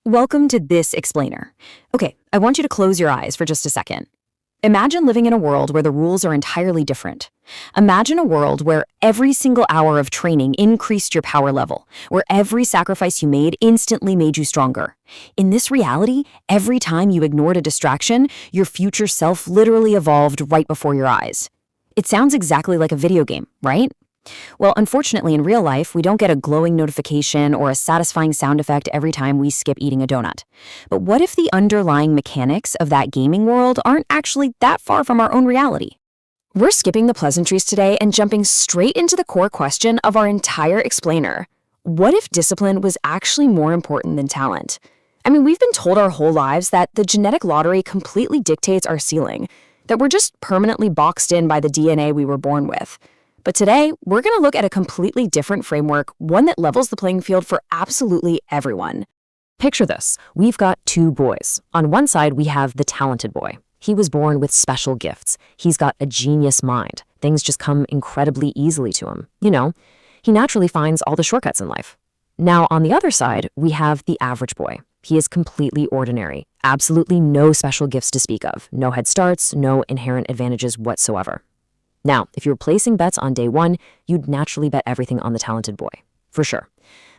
Welcome to this explainer. Okay, I want you to close your eyes for just a second. Imagine living in a world where the rules are entirely different. Imagine a world where every single hour of training increased your power level, where every sacrifice you made instantly made you stronger. In this reality, every time you ignored a distraction, your future self literally evolved right before your eyes. It sounds exactly like a video game, right? Well, unfortunately, in real life, we don't get a glowing notification or a satisfying sound effect every time we skip eating a donut. But what if the underlying mechanics of that gaming world aren't actually that far from our own reality? We're skipping the pleasantries today and jumping straight into the core question of our entire explainer. What if discipline was actually more important than talent? I mean, we've been told our whole lives that the genetic lottery completely dictates our ceiling, that we're just permanently boxed in by the DNA we were born with. But today, we're going to look at a completely different framework, one that levels the playing field for absolutely everyone. Picture this. We've got two boys. On one side, we have the talented boy. He was born with special gifts. He's got a genius mind. Things just come incredibly easily to him. He naturally finds all the shortcuts in life. Now, on the other side, we have the average boy. He is completely ordinary. Absolutely no special gifts to speak of. No head starts, no inherent advantages whatsoever. Now, if you were placing bets on day one, you'd naturally bet everything on the talented boy, for sure.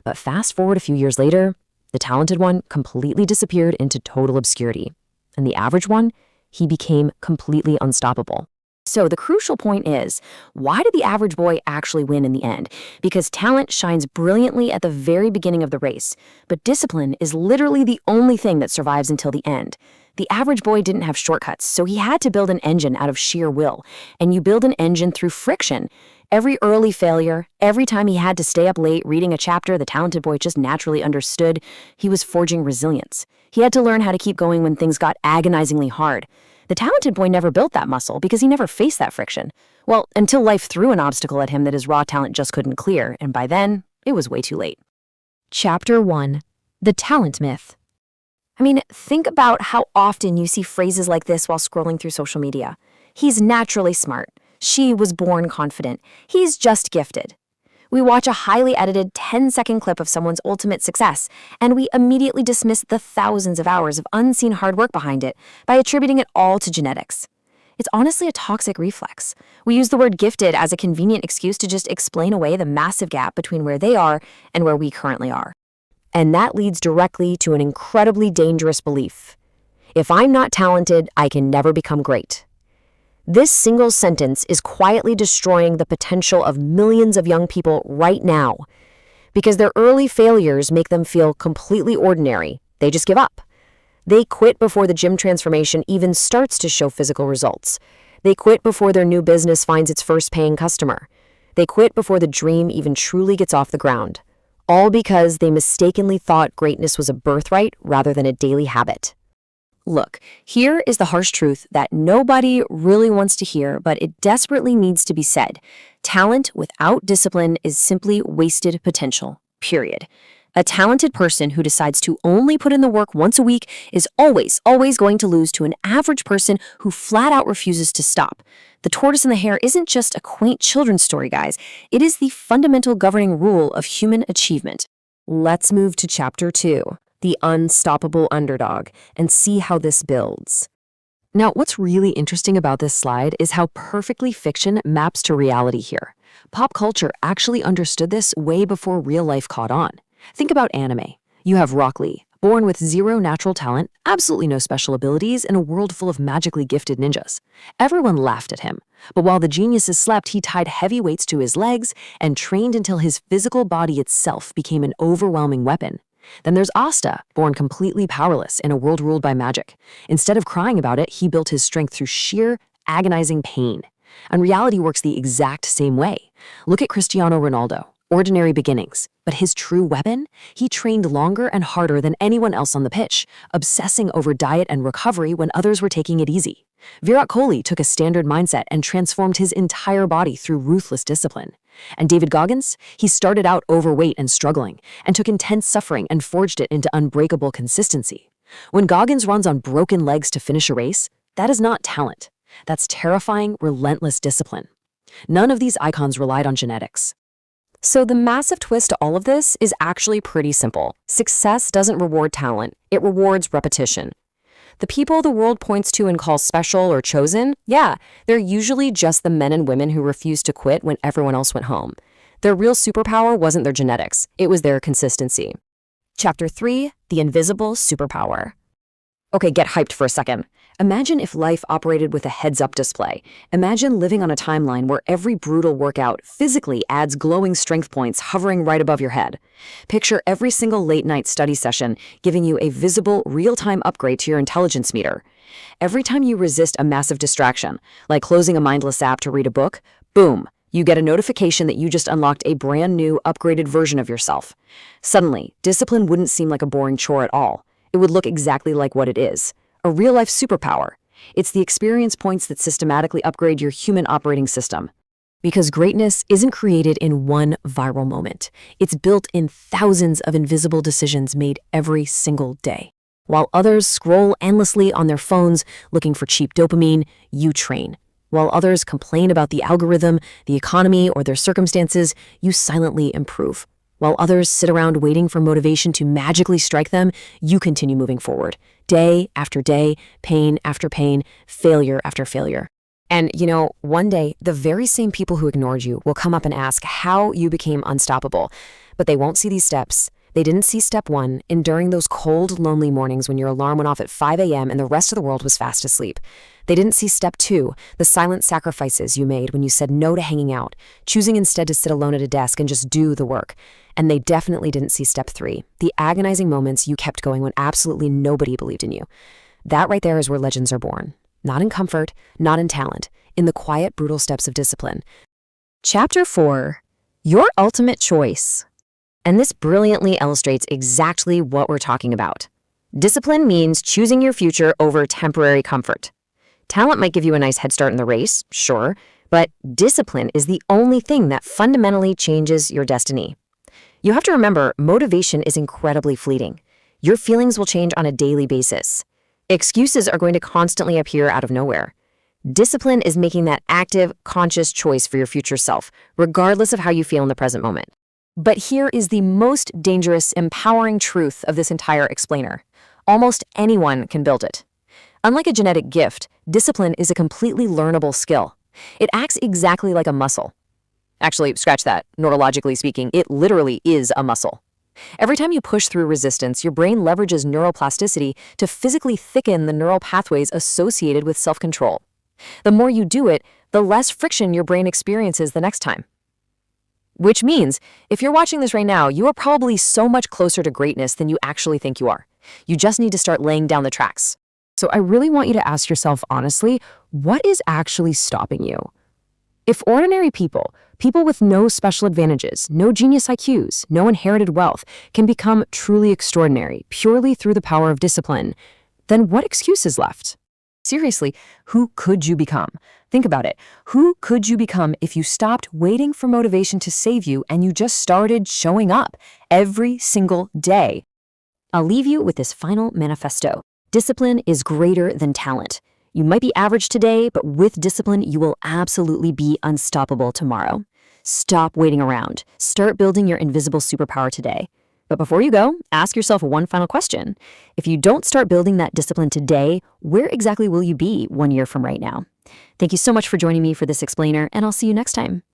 But fast forward a few years later, the talented one completely disappeared into total obscurity. And the average one, he became completely unstoppable. So the crucial point is, why did the average boy actually win in the end? Because talent shines brilliantly at the very beginning of the race, but discipline is literally the only thing that survives until the end. The average boy didn't have shortcuts, so he had to build an engine out of sheer will. And you build an engine through friction. Every early failure, every time he had to stay up late reading a chapter the talented boy just naturally understood, he was forging resilience. He had to learn how to keep going when things got agonizingly hard. The talented boy never built that muscle because he never faced that friction. Well, until life threw an obstacle at him that his raw talent just couldn't clear, and by then, it was way too late. Chapter 1. The Talent Myth. I mean, think about how often you see phrases like this while scrolling through social media. He's naturally smart. She was born confident. He's just gifted. We watch a highly edited 10-second clip of someone's ultimate success, and we immediately dismiss the thousands of hours of unseen hard work behind it by attributing it all to genetics. It's honestly a toxic reflex. We use the word gifted as a convenient excuse to just explain away the massive gap between where they are and where we currently are. And that leads directly to an incredibly dangerous belief. If I'm not talented, I can never become great. This single sentence is quietly destroying the potential of millions of young people right now. Because their early failures make them feel completely ordinary. They just give up. They quit before the gym transformation even starts to show physical results. They quit before their new business finds its first paying customer. They quit before the dream even truly gets off the ground. All because they mistakenly thought greatness was a birthright rather than a daily habit. Look, here is the harsh truth that nobody really wants to hear, but it desperately needs to be said. Talent without discipline is simply wasted potential, period. A talented person who decides to only put in the work once a week is always going to lose to an average person who flat out refuses to stop. The tortoise and the hare isn't just a quaint children's story, guys. It is the fundamental governing rule of human achievement. Let's move to Chapter 2, the unstoppable underdog, and see how this builds. Now, what's really interesting about this slide is how perfectly fiction maps to reality here. Pop culture actually understood this way before real life caught on. Think about anime. You have Rock Lee, born with zero natural talent, absolutely no special abilities, in a world full of magically gifted ninjas. Everyone laughed at him, but while the geniuses slept, he tied heavy weights to his legs and trained until his physical body itself became an overwhelming weapon. Then there's Asta, born completely powerless in a world ruled by magic. Instead of crying about it, he built his strength through sheer, agonizing pain. And reality works the exact same way. Look at Cristiano Ronaldo. Ordinary beginnings, but his true weapon? He trained longer and harder than anyone else on the pitch, obsessing over diet and recovery when others were taking it easy. Virat Kohli took a standard mindset and transformed his entire body through ruthless discipline. And David Goggins? He started out overweight and struggling, and took intense suffering and forged it into unbreakable consistency. When Goggins runs on broken legs to finish a race, that is not talent. That's terrifying, relentless discipline. None of these icons relied on genetics. So the massive twist to all of this is actually pretty simple. Success doesn't reward talent, it rewards repetition. The people the world points to and calls special or chosen, yeah, they're usually just the men and women who refused to quit when everyone else went home. Their real superpower wasn't their genetics, it was their consistency. Chapter 3, The Invisible Superpower. Okay, get hyped for a second. Imagine if life operated with a heads-up display. Imagine living on a timeline where every brutal workout physically adds glowing strength points hovering right above your head. Picture every single late-night study session giving you a visible, real-time upgrade to your intelligence meter. Every time you resist a massive distraction, like closing a mindless app to read a book, boom, you get a notification that you just unlocked a brand new, upgraded version of yourself. Suddenly, discipline wouldn't seem like a boring chore at all. It would look exactly like what it is. A real-life superpower. It's the experience points that systematically upgrade your human operating system. Because greatness isn't created in one viral moment. It's built in thousands of invisible decisions made every single day. While others scroll endlessly on their phones looking for cheap dopamine, you train. While others complain about the algorithm, the economy, or their circumstances, you silently improve. While others sit around waiting for motivation to magically strike them, you continue moving forward. Day after day, pain after pain, failure after failure. And, one day, the very same people who ignored you will come up and ask how you became unstoppable. But they won't see these steps. They didn't see step 1, enduring those cold, lonely mornings when your alarm went off at 5 a.m. and the rest of the world was fast asleep. They didn't see step 2, the silent sacrifices you made when you said no to hanging out, choosing instead to sit alone at a desk and just do the work. And they definitely didn't see step 3, the agonizing moments you kept going when absolutely nobody believed in you. That right there is where legends are born. Not in comfort, not in talent, in the quiet, brutal steps of discipline. Chapter 4, Your Ultimate Choice. And this brilliantly illustrates exactly what we're talking about. Discipline means choosing your future over temporary comfort. Talent might give you a nice head start in the race, sure, but discipline is the only thing that fundamentally changes your destiny. You have to remember, motivation is incredibly fleeting. Your feelings will change on a daily basis. Excuses are going to constantly appear out of nowhere. Discipline is making that active, conscious choice for your future self, regardless of how you feel in the present moment. But here is the most dangerous, empowering truth of this entire explainer. Almost anyone can build it. Unlike a genetic gift, discipline is a completely learnable skill. It acts exactly like a muscle. Actually, scratch that. Neurologically speaking, it literally is a muscle. Every time you push through resistance, your brain leverages neuroplasticity to physically thicken the neural pathways associated with self-control. The more you do it, the less friction your brain experiences the next time. Which means, if you're watching this right now, you are probably so much closer to greatness than you actually think you are. You just need to start laying down the tracks. So I really want you to ask yourself honestly, what is actually stopping you? If ordinary people with no special advantages, no genius IQs, no inherited wealth, can become truly extraordinary purely through the power of discipline, then what excuse is left? Seriously, who could you become? Think about it. Who could you become if you stopped waiting for motivation to save you and you just started showing up every single day? I'll leave you with this final manifesto. Discipline is greater than talent. You might be average today, but with discipline, you will absolutely be unstoppable tomorrow. Stop waiting around. Start building your invisible superpower today. But before you go, ask yourself one final question. If you don't start building that discipline today, where exactly will you be 1 year from right now? Thank you so much for joining me for this explainer, and I'll see you next time.